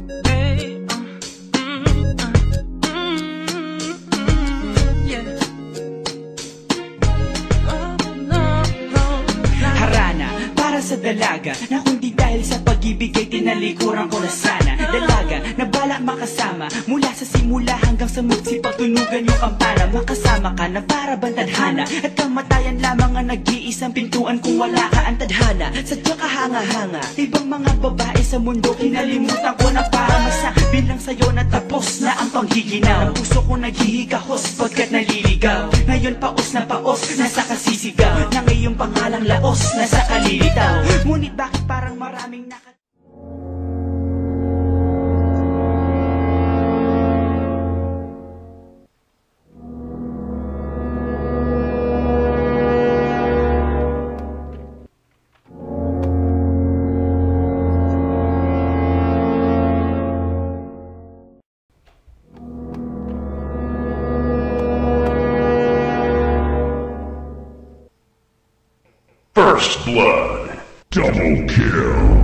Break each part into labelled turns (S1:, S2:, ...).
S1: Hey, yeah. Harana, para sa dalaga na kundi dahil sa pag-ibig ay tinalikuran ko na sana. Dalaga, na balak makasama mula sa simula hanggang sa magsipag tunugan yung kampana. Makasama ka na para bantadhana at kamatayan lamang ang nag-iisang pintuan kung wala ka ang tadhana. Sadya ka hanga-hanga, ibang mga babae sa mundo kinalimutan ko na para masabi lang sa'yo na tapos na ang panghihinaw. Ang puso ko naghihikahos pagkat naliligaw. Ngayon paos na paos, nasa kasisigaw ng iyong pangalang laos, nasa kalilitaw. Ngunit bakit parang maraming
S2: First blood. Double kill.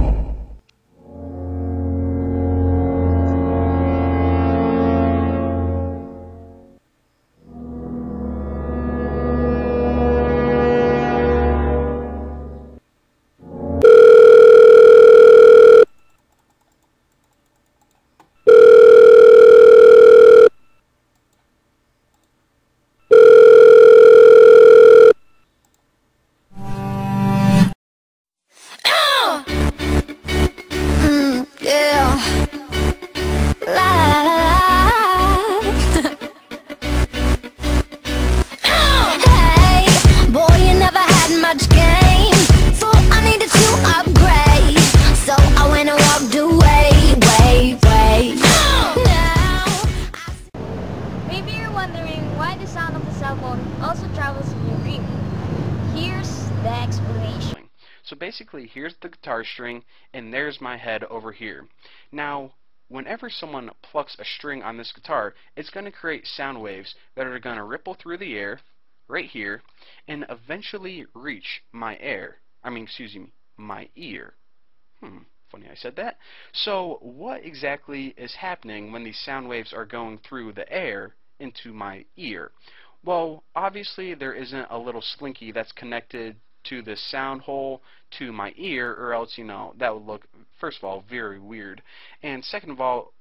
S3: Also travels in your dream. Here's the explanation.
S4: So basically, here's the guitar string, and there's my head over here. Now, whenever someone plucks a string on this guitar, it's going to create sound waves that are going to ripple through the air, right here, and eventually reach my my ear. Funny I said that. So, what exactly is happening when these sound waves are going through the air into my ear? Well, obviously there isn't a little slinky that's connected to the sound hole to my ear, or else, that would look, first of all, very weird. And second of all,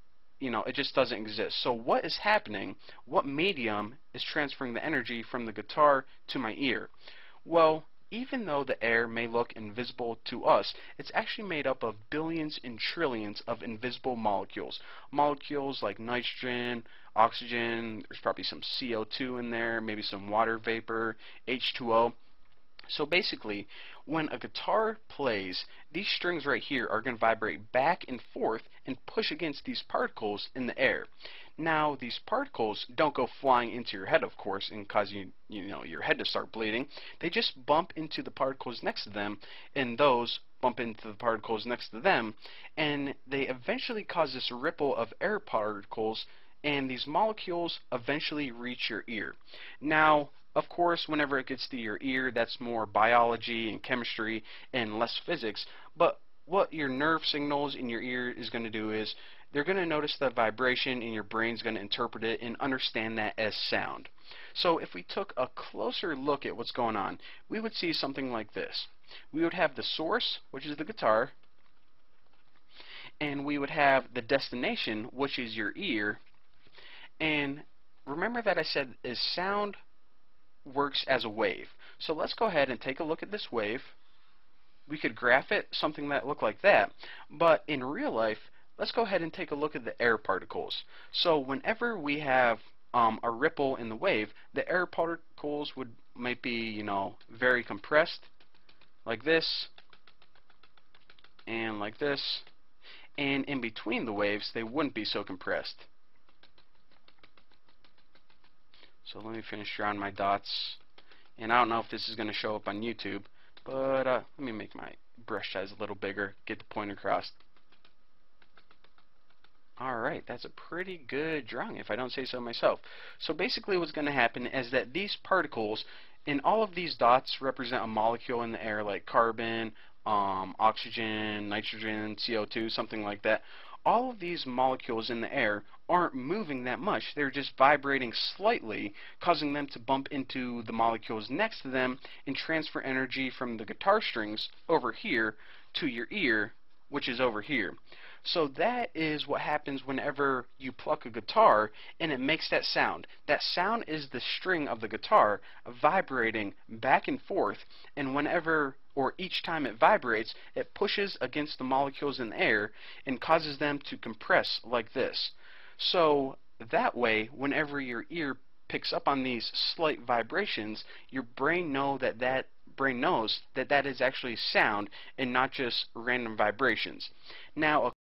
S4: it just doesn't exist. So what is happening? What medium is transferring the energy from the guitar to my ear? Well, even though the air may look invisible to us, it's actually made up of billions and trillions of invisible molecules. Molecules like nitrogen, oxygen, there's probably some CO2 in there, maybe some water vapor, H2O. So basically, when a guitar plays, these strings right here are going to vibrate back and forth and push against these particles in the air. Now, these particles don't go flying into your head, of course, and cause your head to start bleeding. They just bump into the particles next to them, and those bump into the particles next to them, and they eventually cause this ripple of air particles, and these molecules eventually reach your ear. Now, of course, whenever it gets to your ear, that's more biology and chemistry and less physics, but what your nerve signals in your ear is going to do is they're going to notice the vibration, and your brain's going to interpret it and understand that as sound. So if we took a closer look at what's going on, we would see something like this. We would have the source, which is the guitar, and we would have the destination, which is your ear. And remember that I said is sound works as a wave. So let's go ahead and take a look at this wave. We could graph it, something that looked like that, but in real life, let's go ahead and take a look at the air particles. So whenever we have a ripple in the wave, the air particles might be, very compressed, like this, and like this, and in between the waves, they wouldn't be so compressed. So let me finish drawing my dots, and I don't know if this is going to show up on YouTube, but let me make my brush size a little bigger, get the point across. Alright, that's a pretty good drawing if I don't say so myself. So basically what's going to happen is that these particles, and all of these dots represent a molecule in the air like carbon, oxygen, nitrogen, CO2, something like that. all of these molecules in the air aren't moving that much. They're just vibrating slightly, causing them to bump into the molecules next to them and transfer energy from the guitar strings over here to your ear, which is over here. So that is what happens whenever you pluck a guitar and it makes that sound. That sound is the string of the guitar vibrating back and forth, and whenever or each time it vibrates, it pushes against the molecules in the air and causes them to compress like this. So that way, whenever your ear picks up on these slight vibrations, your brain knows that that is actually sound and not just random vibrations. Now,